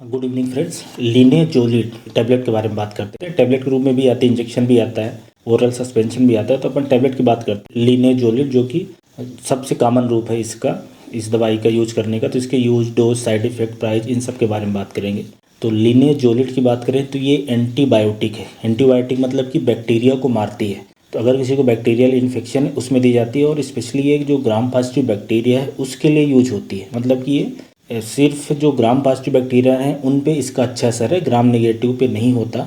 Good evening friends. लिनेजोलिड tablet के बारे में बात करते हैं। टैबलेट के रूप में भी आती है, इंजेक्शन भी आता है, ओरल सस्पेंशन भी आता है। तो अपन टैबलेट की बात करते हैं। लिनेजोलिड जो कि सबसे कॉमन रूप है इसका, इस दवाई का यूज करने का। तो इसके use, dose, side effect, price, इन सब के बारे में बात करेंगे। तो लिनेजोलिड की बात करें तो ये एंटीबायोटिक है। एंटीबायोटिक मतलब कि बैक्टीरिया को मारती है। तो अगर किसी को बैक्टीरियल इन्फेक्शन है उसमें दी जाती है, और स्पेशली ये जो ग्राम पॉजिटिव बैक्टीरिया है उसके लिए यूज होती है। मतलब कि ये सिर्फ जो ग्राम पॉजिटिव बैक्टीरिया हैं उन पे इसका अच्छा असर है, ग्राम नेगेटिव पे नहीं होता।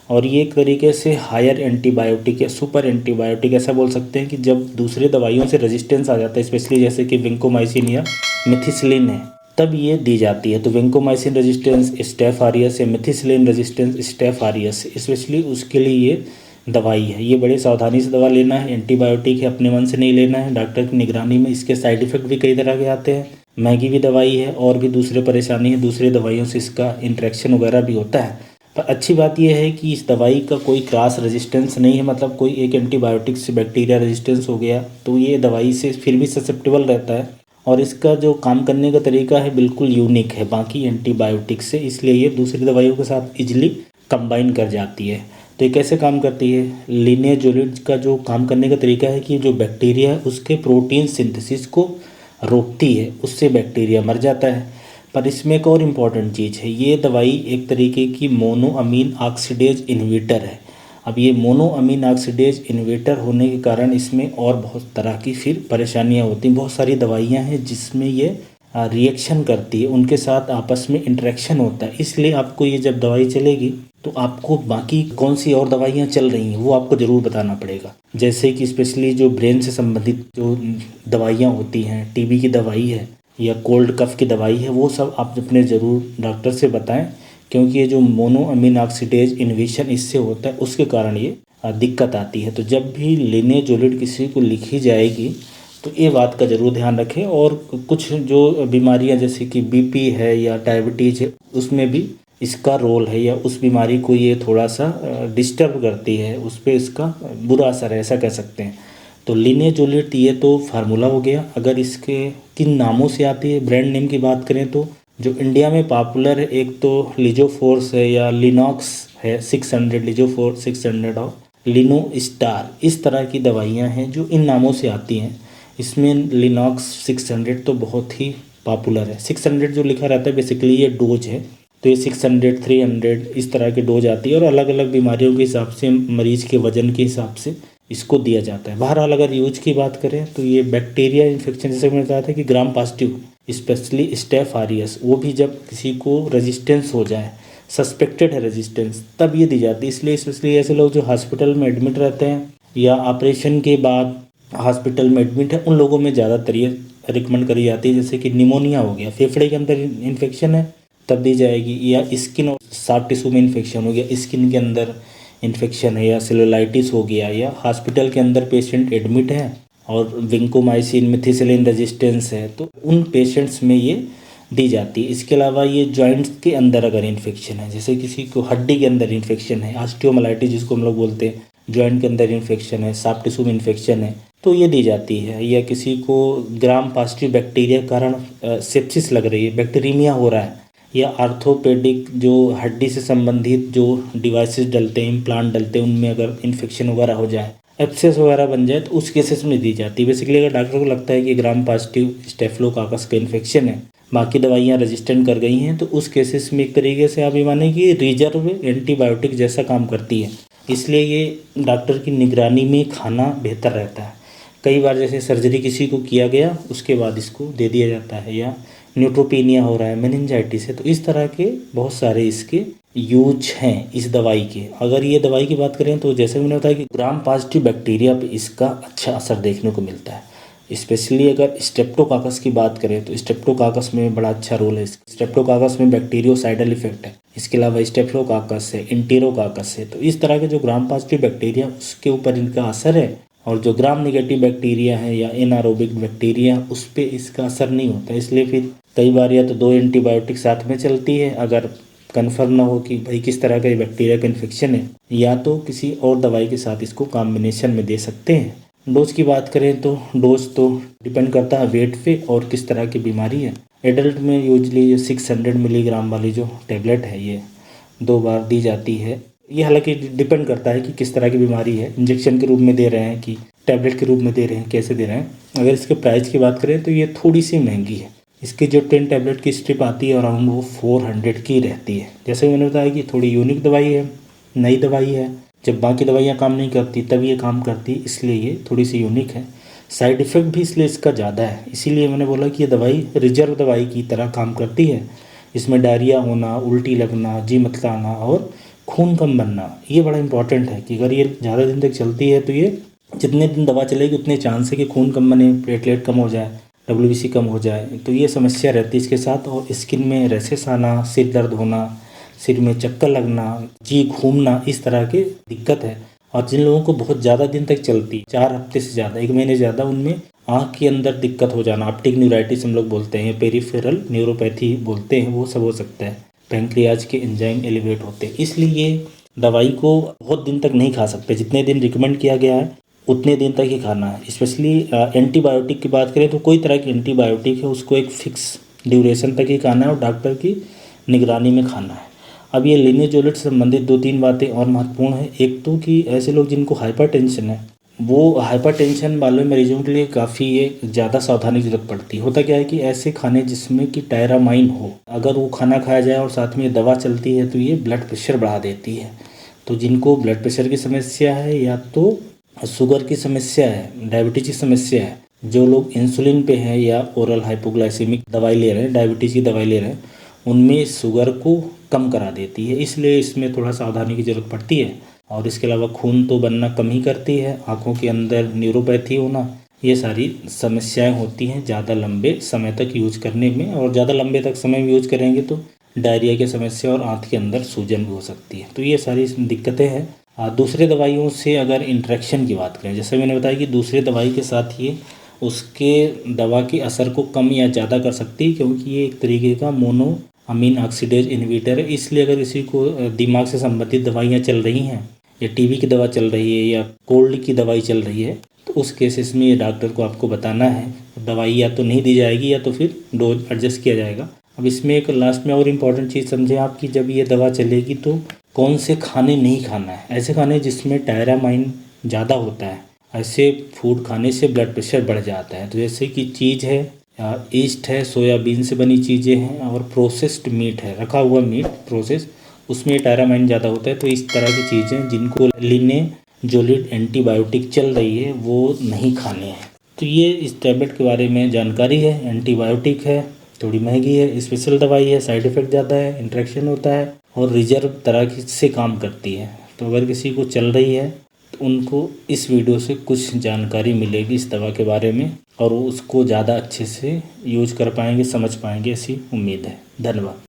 और ये एक तरीके से हायर एंटीबायोटिक या सुपर एंटीबायोटिक ऐसा बोल सकते हैं कि जब दूसरे दवाइयों से रेजिस्टेंस आ जाता है, स्पेशली जैसे कि विंकोमाइसिन या मिथिसिलिन है, तब ये दी जाती है। तो विंकोमाइसिन रेजिस्टेंस स्टेफ आरियस या मिथिसिलिन रेजिस्टेंस स्टेफ आरियस, स्पेशली उसके लिए ये दवाई है। ये बड़े सावधानी से दवा लेना है, एंटीबायोटिक है, अपने मन से नहीं लेना है, डॉक्टर की निगरानी में। इसके साइड इफेक्ट भी कई तरह के आते हैं, महंगी भी दवाई है, और भी दूसरे परेशानी है, दूसरे दवाइयों से इसका इंटरेक्शन वगैरह भी होता है। पर अच्छी बात यह है कि इस दवाई का कोई क्रॉस रेजिस्टेंस नहीं है। मतलब कोई एक एंटीबायोटिक से बैक्टीरिया रेजिस्टेंस हो गया तो ये दवाई से फिर भी ससेप्टेबल रहता है। और इसका जो काम करने का तरीका है बिल्कुल यूनिक है बाकी एंटीबायोटिक से, इसलिए ये दूसरी दवाइयों के साथ इजीली कंबाइन कर जाती है। तो ये कैसे काम करती है? लिनेजोलिड का जो काम करने का तरीका है कि जो बैक्टीरिया है उसके प्रोटीन सिंथेसिस को रोकती है, उससे बैक्टीरिया मर जाता है। पर इसमें एक और इम्पॉर्टेंट चीज़ है, ये दवाई एक तरीके की मोनोअमीन ऑक्सीडेज इन्हिबिटर है। अब ये मोनोअमीन ऑक्सीडेज इन्हिबिटर होने के कारण इसमें और बहुत तरह की फिर परेशानियां होती हैं। बहुत सारी दवाइयां हैं जिसमें ये रिएक्शन करती है, उनके साथ आपस में इंटरेक्शन होता है। इसलिए आपको ये जब दवाई चलेगी तो आपको बाकी कौन सी और दवाइयाँ चल रही हैं वो आपको ज़रूर बताना पड़ेगा। जैसे कि स्पेशली जो ब्रेन से संबंधित जो दवाइयाँ होती हैं, टीबी की दवाई है या कोल्ड कफ की दवाई है, वो सब आप अपने ज़रूर डॉक्टर से बताएं, क्योंकि ये जो मोनोअमीन ऑक्सीडेज इन्हिबिशन इससे होता है उसके कारण ये दिक्कत आती है। तो जब भी लिनेजोलिड किसी को लिखी जाएगी तो ये बात का ज़रूर ध्यान रखें। और कुछ जो बीमारियां जैसे कि बीपी है या डायबिटीज़ है उसमें भी इसका रोल है, या उस बीमारी को ये थोड़ा सा डिस्टर्ब करती है, उस पर इसका बुरा असर है, ऐसा कह सकते हैं। तो लिनेजोलिड ये तो फार्मूला हो गया। अगर इसके किन नामों से आती है, ब्रांड नेम की बात करें तो जो इंडिया में पॉपुलर है एक तो लिजोफोर्स है या लिनॉक्स है 600, लिजोफोर्स 600 और लिनो स्टार, इस तरह की दवाइयाँ हैं जो इन नामों से आती हैं। इसमें लिनॉक्स 600 तो बहुत ही पॉपुलर है। 600 जो लिखा रहता है बेसिकली ये डोज है, तो ये 600, 300 इस तरह के डोज आती है, और अलग अलग बीमारियों के हिसाब से, मरीज के वजन के हिसाब से इसको दिया जाता है। बहरहाल अगर यूज की बात करें तो ये बैक्टीरिया इन्फेक्शन, जैसे मैंने कहा था कि ग्राम पॉजिटिव स्पेशली स्टेफ आरियस, वो भी जब किसी को रेजिस्टेंस हो जाए, सस्पेक्टेड है रेजिस्टेंस, तब ये दी जाती है। इसलिए स्पेशली ऐसे लोग जो हॉस्पिटल में एडमिट रहते हैं या ऑपरेशन के बाद हॉस्पिटल में एडमिट है, उन लोगों में ज़्यादातर ये रिकमेंड करी जाती है। जैसे कि निमोनिया हो गया, फेफड़े के अंदर इन्फेक्शन है तब दी जाएगी, या स्किन और सॉफ्ट टिश्यू में इन्फेक्शन हो गया, स्किन के अंदर इन्फेक्शन है, या सेलुलाइटिस हो गया, या हॉस्पिटल के अंदर पेशेंट एडमिट है और विंकोमाइसिन मिथिसिलिन रेजिस्टेंस है, तो उन पेशेंट्स में ये दी जाती है। इसके अलावा ये जॉइंट्स के अंदर अगर इन्फेक्शन है, जैसे किसी को हड्डी के अंदर इन्फेक्शन है, ऑस्टियोमाइलाइटिस जिसको हम लोग बोलते हैं, जॉइंट के अंदर इन्फेक्शन है, सॉफ्ट टिश्यू में इन्फेक्शन है, तो ये दी जाती है। या किसी को ग्राम पॉजिटिव बैक्टीरिया के कारण सेप्सिस लग रही है, बैक्टीरीमिया हो रहा है, या आर्थोपेडिक जो हड्डी से संबंधित जो डिवाइसेस डलते हैं, इम्प्लांट डलते हैं, उनमें अगर इन्फेक्शन वगैरह हो जाए, एब्सेस वगैरह बन जाए, तो उस केसेस में दी जाती है। बेसिकली अगर डॉक्टर को लगता है कि ग्राम पॉजिटिव स्टेफिलोकाकस का इन्फेक्शन है, बाकी दवाइयाँ रेजिस्टेंट कर गई हैं, तो उस केसेस में एक तरीके से आप ये माने कि रिजर्व एंटीबायोटिक जैसा काम करती है। इसलिए ये डॉक्टर की निगरानी में खाना बेहतर रहता है। कई बार जैसे सर्जरी किसी को किया गया उसके बाद इसको दे दिया जाता है, या न्यूट्रोपीनिया हो रहा है, मेनिंजाइटिस है, तो इस तरह के बहुत सारे इसके यूज हैं इस दवाई के। अगर ये दवाई की बात करें तो जैसे मैंने बताया कि ग्राम पॉजिटिव बैक्टीरिया पे इसका अच्छा असर देखने को मिलता है। स्पेशली अगर स्ट्रेप्टोकाकस की बात करें तो स्ट्रेप्टोकाकस में बड़ा अच्छा रोल है। स्ट्रेप्टोकाकस में बैक्टीरियोसाइडल इफेक्ट है। इसके अलावा स्टेफिलोकाकस है, इंटेरोकाकस है, तो इस तरह के जो ग्राम पॉजिटिव बैक्टीरिया उसके ऊपर इनका असर है, और जो ग्राम नेगेटिव बैक्टीरिया है या एनारोबिक बैक्टीरिया उस पर इसका असर नहीं होता। इसलिए फिर कई बार या तो 2 एंटीबायोटिक साथ में चलती है अगर कन्फर्म ना हो कि भाई किस तरह का ये बैक्टीरिया का इन्फेक्शन है, या तो किसी और दवाई के साथ इसको कॉम्बिनेशन में दे सकते हैं। डोज की बात करें तो डोज तो डिपेंड करता है वेट पे और किस तरह की बीमारी है। एडल्ट में यूजली ये 600 मिलीग्राम वाली जो टेबलेट है ये 2 बार दी जाती है। ये हालांकि डिपेंड करता है कि किस तरह की बीमारी है, इंजेक्शन के रूप में दे रहे हैं कि टैबलेट के रूप में दे रहे हैं, कैसे दे रहे हैं। अगर इसके प्राइस की बात करें तो ये थोड़ी सी महंगी है। इसकी जो 10 टैबलेट की स्ट्रिप आती है अराउंड वो 400 की रहती है। जैसे मैंने बताया कि थोड़ी यूनिक दवाई है, नई दवाई है, जब बाकी दवाइयाँ काम नहीं करती तब ये काम करती, इसलिए ये थोड़ी सी यूनिक है। साइड इफ़ेक्ट भी इसलिए इसका ज़्यादा है, इसीलिए मैंने बोला कि ये दवाई रिजर्व दवाई की तरह काम करती है। इसमें डायरिया होना, उल्टी लगना, जी मतलाना और खून कम बनना, ये बड़ा इंपॉर्टेंट है कि अगर ये ज़्यादा दिन तक चलती है तो ये जितने दिन दवा चलेगी उतने चांस है कि खून कम बने, प्लेटलेट कम हो जाए, WBC कम हो जाए, तो ये समस्या रहती है इसके साथ। और स्किन में रैशेस आना, सिर दर्द होना, सिर में चक्कर लगना, जी घूमना, इस तरह की दिक्कत है। और जिन लोगों को बहुत ज़्यादा दिन तक चलती, 4 हफ्ते से ज़्यादा, 1 महीने ज़्यादा, उनमें आँख के अंदर दिक्कत हो जाना, ऑप्टिक न्यूराइटिस हम लोग बोलते हैं, पेरिफेरल न्यूरोपैथी बोलते हैं, वो सब हो सकता है। पैंक्रियाज के एंजाइम एलिवेट होते हैं, इसलिए दवाई को बहुत दिन तक नहीं खा सकते। जितने दिन रिकमेंड किया गया है उतने दिन तक ही खाना है। स्पेशली एंटीबायोटिक की बात करें तो कोई तरह की एंटीबायोटिक है उसको एक फिक्स ड्यूरेशन तक ही खाना है और डॉक्टर की निगरानी में खाना है। अब ये लिनेजोलिड से संबंधित 2-3 बातें और महत्वपूर्ण है। एक तो कि ऐसे लोग जिनको हाइपरटेंशन है, वो हाइपरटेंशन वाले मरीजों के लिए काफ़ी ये ज़्यादा सावधानी की जरूरत पड़ती है। होता क्या है कि ऐसे खाने जिसमें कि टायरामाइन हो, अगर वो खाना खाया जाए और साथ में दवा चलती है तो ये ब्लड प्रेशर बढ़ा देती है। तो जिनको ब्लड प्रेशर की समस्या है या तो शुगर की समस्या है, डायबिटीज़ की समस्या है, जो लोग इंसुलिन पे हैं या ओरल हाइपोग्लाइसेमिक दवाई ले रहे हैं, डायबिटीज़ की दवाई ले रहे हैं, उनमें शुगर को कम करा देती है, इसलिए इसमें थोड़ा सावधानी की ज़रूरत पड़ती है। और इसके अलावा खून तो बनना कम ही करती है, आँखों के अंदर न्यूरोपैथी होना, ये सारी समस्याएं होती हैं ज़्यादा लंबे समय तक यूज करने में। और ज़्यादा लंबे तक समय में यूज करेंगे तो डायरिया की समस्या और आँख के अंदर सूजन भी हो सकती है। तो ये सारी दिक्कतें हैं। दूसरे दवाइयों से अगर इंटरेक्शन की बात करें, जैसे मैंने बताया कि दूसरे दवाई के साथ ये उसके दवा के असर को कम या ज़्यादा कर सकती है, क्योंकि ये एक तरीके का मोनो अमीन ऑक्सीडेज इनहिबिटर है। इसलिए अगर किसी को दिमाग से संबंधित दवाइयाँ चल रही हैं या टीबी की दवा चल रही है या कोल्ड की दवाई चल रही है, तो उस केसेस में ये डॉक्टर को आपको बताना है। दवाई या तो नहीं दी जाएगी या तो फिर डोज एडजस्ट किया जाएगा। अब इसमें एक लास्ट में और इम्पॉर्टेंट चीज़ समझें आप कि जब ये दवा चलेगी तो कौन से खाने नहीं खाना है। ऐसे खाने जिसमें टायरामाइन ज़्यादा होता है, ऐसे फूड खाने से ब्लड प्रेशर बढ़ जाता है। तो जैसे कि चीज़ है, ईस्ट है, सोयाबीन से बनी चीज़ें हैं और प्रोसेस्ड मीट है, रखा हुआ मीट प्रोसेस, उसमें टायरामाइन ज़्यादा होता है। तो इस तरह की चीज़ें जिनको लिनेजोलिड एंटीबायोटिक चल रही है वो नहीं खाने हैं। तो ये इस टैबलेट के बारे में जानकारी है। एंटीबायोटिक है, थोड़ी महंगी है, स्पेशल दवाई है, साइड इफ़ेक्ट ज़्यादा है, इंट्रैक्शन होता है और रिजर्व तरह की से काम करती है। तो अगर किसी को चल रही है तो उनको इस वीडियो से कुछ जानकारी मिलेगी इस दवा के बारे में और वो उसको ज़्यादा अच्छे से यूज कर पाएंगे, समझ पाएंगे, ऐसी उम्मीद है। धन्यवाद।